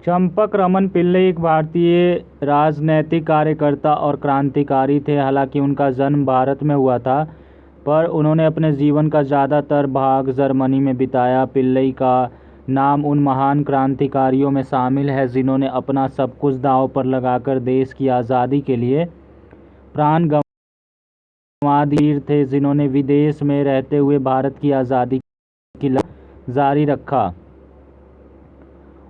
चंपक रमन पिल्लई एक भारतीय राजनैतिक कार्यकर्ता और क्रांतिकारी थे। हालांकि उनका जन्म भारत में हुआ था, पर उन्होंने अपने जीवन का ज़्यादातर भाग जर्मनी में बिताया। पिल्लई का नाम उन महान क्रांतिकारियों में शामिल है जिन्होंने अपना सब कुछ दांव पर लगाकर देश की आज़ादी के लिए प्राण गंवा दिए थे, जिन्होंने विदेश में रहते हुए भारत की आज़ादी की लड़ाई जारी रखा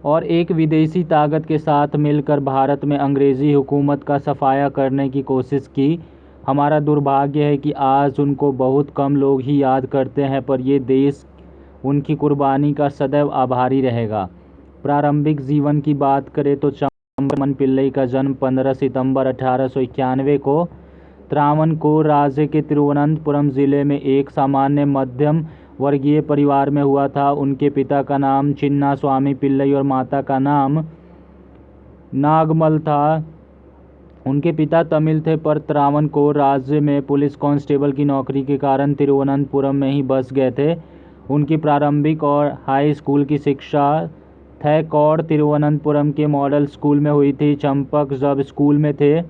और एक विदेशी ताकत के साथ मिलकर भारत में अंग्रेज़ी हुकूमत का सफाया करने की कोशिश की। हमारा दुर्भाग्य है कि आज उनको बहुत कम लोग ही याद करते हैं, पर ये देश उनकी कुर्बानी का सदैव आभारी रहेगा। प्रारंभिक जीवन की बात करें तो चंपक रमन पिल्लई का जन्म 15 सितंबर 1891 को त्रावणकोर राज्य के तिरुवनंतपुरम जिले में एक सामान्य मध्यम वर्गीय परिवार में हुआ था। उनके पिता का नाम चिन्नास्वामी पिल्लई और माता का नाम नागमल था। उनके पिता तमिल थे, पर त्रावणकोर राज्य में पुलिस कांस्टेबल की नौकरी के कारण तिरुवनंतपुरम में ही बस गए थे। उनकी प्रारंभिक और हाई स्कूल की शिक्षा थैक्कोड तिरुवनंतपुरम के मॉडल स्कूल में हुई थी। चंपक जब स्कूल में थे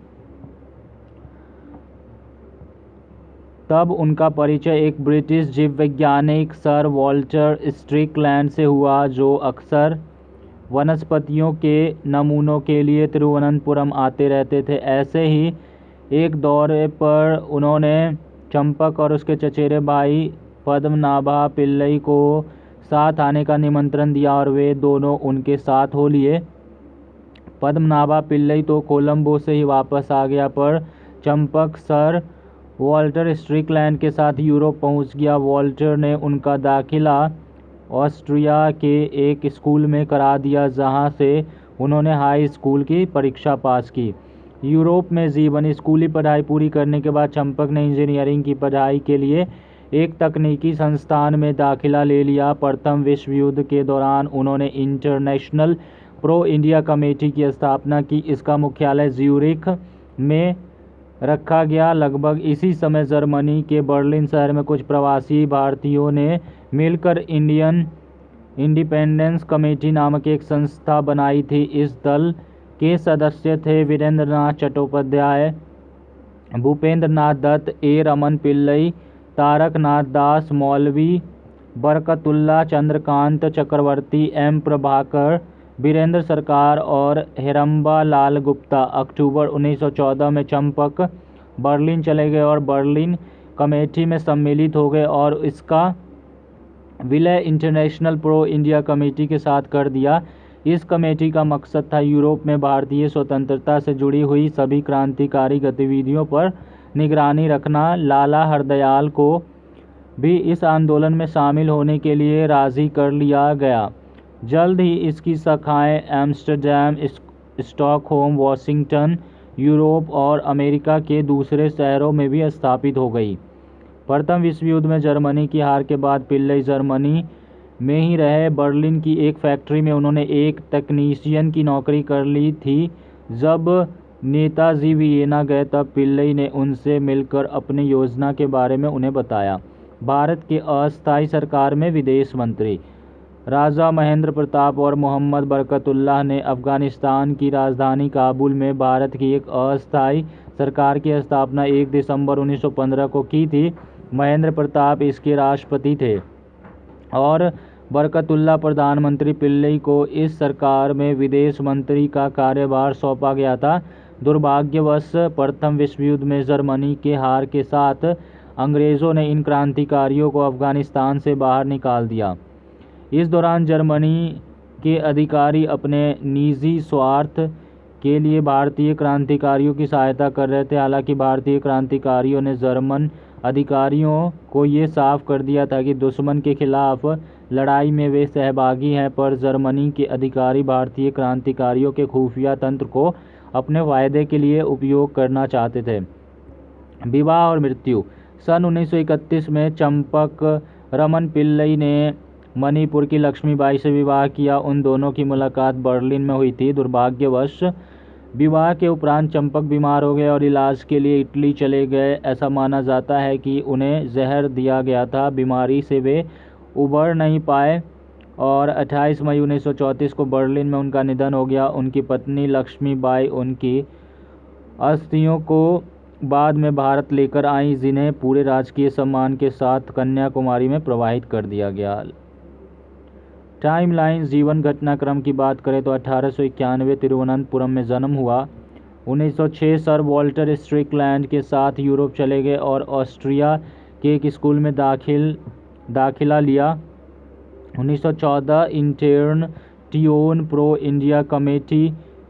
तब उनका परिचय एक ब्रिटिश जीव वैज्ञानिक सर वॉल्टर स्ट्रिकलैंड से हुआ, जो अक्सर वनस्पतियों के नमूनों के लिए तिरुवनंतपुरम आते रहते थे। ऐसे ही एक दौरे पर उन्होंने चंपक और उसके चचेरे भाई पद्मनाभा पिल्लई को साथ आने का निमंत्रण दिया और वे दोनों उनके साथ हो लिए। पद्मनाभा पिल्लई तो कोलंबो से ही वापस आ गया, पर चंपक सर वॉल्टर स्ट्रिकलैंड के साथ यूरोप पहुंच गया। वॉल्टर ने उनका दाखिला ऑस्ट्रिया के एक स्कूल में करा दिया, जहां से उन्होंने हाई स्कूल की परीक्षा पास की। यूरोप में जीवन स्कूली पढ़ाई पूरी करने के बाद चंपक ने इंजीनियरिंग की पढ़ाई के लिए एक तकनीकी संस्थान में दाखिला ले लिया। प्रथम विश्व युद्ध के दौरान उन्होंने इंटरनेशनल प्रो इंडिया कमेटी की स्थापना की। इसका मुख्यालय ज्यूरिख में रखा गया। लगभग इसी समय जर्मनी के बर्लिन शहर में कुछ प्रवासी भारतीयों ने मिलकर इंडियन इंडिपेंडेंस कमेटी नामक एक संस्था बनाई थी। इस दल के सदस्य थे वीरेंद्र नाथ चट्टोपाध्याय, भूपेंद्र नाथ दत्त, ए रमन पिल्लई, तारक नाथ दास, मौलवी बरकतुल्ला, चंद्रकांत चक्रवर्ती, एम प्रभाकर, वीरेंद्र सरकार और हेरम्बा लाल गुप्ता। अक्टूबर 1914 में चंपक बर्लिन चले गए और बर्लिन कमेटी में सम्मिलित हो गए और इसका विलय इंटरनेशनल प्रो इंडिया कमेटी के साथ कर दिया। इस कमेटी का मकसद था यूरोप में भारतीय स्वतंत्रता से जुड़ी हुई सभी क्रांतिकारी गतिविधियों पर निगरानी रखना। लाला हरदयाल को भी इस आंदोलन में शामिल होने के लिए राजी कर लिया गया। जल्द ही इसकी शाखाएं एम्स्टर्डम, स्टॉकहोम, वाशिंगटन, यूरोप और अमेरिका के दूसरे शहरों में भी स्थापित हो गई। प्रथम विश्व युद्ध में जर्मनी की हार के बाद पिल्लई जर्मनी में ही रहे। बर्लिन की एक फैक्ट्री में उन्होंने एक तकनीशियन की नौकरी कर ली थी। जब नेताजी वियना गए तब पिल्लई ने उनसे मिलकर अपनी योजना के बारे में उन्हें बताया। भारत के अस्थायी सरकार में विदेश मंत्री राजा महेंद्र प्रताप और मोहम्मद बरकतुल्लाह ने अफगानिस्तान की राजधानी काबुल में भारत की एक अस्थायी सरकार की स्थापना 1 दिसंबर 1915 को की थी। महेंद्र प्रताप इसके राष्ट्रपति थे और बरकतुल्लाह प्रधानमंत्री। पिल्लई को इस सरकार में विदेश मंत्री का कार्यभार सौंपा गया था। दुर्भाग्यवश प्रथम विश्व युद्ध में जर्मनी के हार के साथ अंग्रेज़ों ने इन क्रांतिकारियों को अफगानिस्तान से बाहर निकाल दिया। इस दौरान जर्मनी के अधिकारी अपने निजी स्वार्थ के लिए भारतीय क्रांतिकारियों की सहायता कर रहे थे। हालांकि भारतीय क्रांतिकारियों ने जर्मन अधिकारियों को ये साफ कर दिया था कि दुश्मन के खिलाफ लड़ाई में वे सहभागी हैं, पर जर्मनी के अधिकारी भारतीय क्रांतिकारियों के खुफिया तंत्र को अपने फायदे के लिए उपयोग करना चाहते थे। विवाह और मृत्यु। सन 1931 में चंपक रमन पिल्लई ने मणिपुर की लक्ष्मीबाई से विवाह किया। उन दोनों की मुलाकात बर्लिन में हुई थी। दुर्भाग्यवश विवाह के उपरांत चंपक बीमार हो गए और इलाज के लिए इटली चले गए। ऐसा माना जाता है कि उन्हें जहर दिया गया था। बीमारी से वे उबर नहीं पाए और 28 मई 1934 को बर्लिन में उनका निधन हो गया। उनकी पत्नी लक्ष्मीबाई उनकी अस्थियों को बाद में भारत लेकर आईं, जिन्हें पूरे राजकीय सम्मान के साथ कन्याकुमारी में प्रवाहित कर दिया गया। टाइमलाइन जीवन घटनाक्रम की बात करें तो 1891 तिरुवनंतपुरम में जन्म हुआ। 1906 सर वॉल्टर स्ट्रिकलैंड के साथ यूरोप चले गए और ऑस्ट्रिया के एक स्कूल में दाखिला लिया। 1914 इंटर्न टियोन प्रो इंडिया कमेटी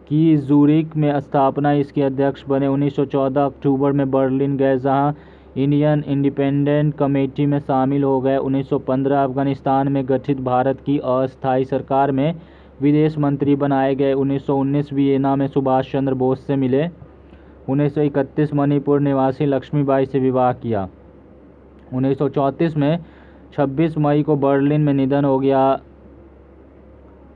की ज़ूरिक में स्थापना, इसके अध्यक्ष बने। 1914 अक्टूबर में बर्लिन गए, जहां इंडियन इंडिपेंडेंट कमेटी में शामिल हो गए। 1915 अफगानिस्तान में गठित भारत की अस्थायी सरकार में विदेश मंत्री बनाए गए। 1919 वियना में सुभाष चंद्र बोस से मिले। 1931 मणिपुर निवासी लक्ष्मीबाई से विवाह किया। 1934 में 26 मई को बर्लिन में निधन हो गया।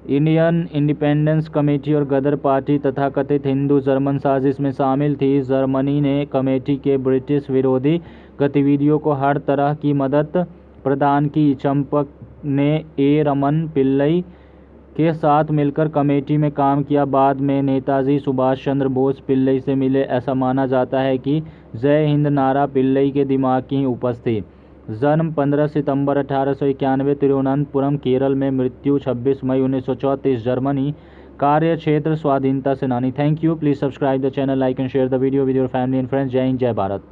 इंडियन इंडिपेंडेंस कमेटी और गदर पार्टी तथाकथित हिंदू जर्मन साजिश में शामिल थी। जर्मनी ने कमेटी के ब्रिटिश विरोधी गतिविधियों को हर तरह की मदद प्रदान की। चंपक ने ए रमन पिल्लई के साथ मिलकर कमेटी में काम किया। बाद में नेताजी सुभाष चंद्र बोस पिल्लई से मिले। ऐसा माना जाता है कि जय हिंद नारा पिल्लई के दिमाग की उपज थी। जन्म 15 सितंबर 1891 तिरुवनंतपुरम केरल में। मृत्यु 26 मई 1934 जर्मनी। कार्य क्षेत्र स्वाधीनता सेनानी। Thank you. Please subscribe the channel, like and share the video with your family and friends. जय हिंद, जय भारत।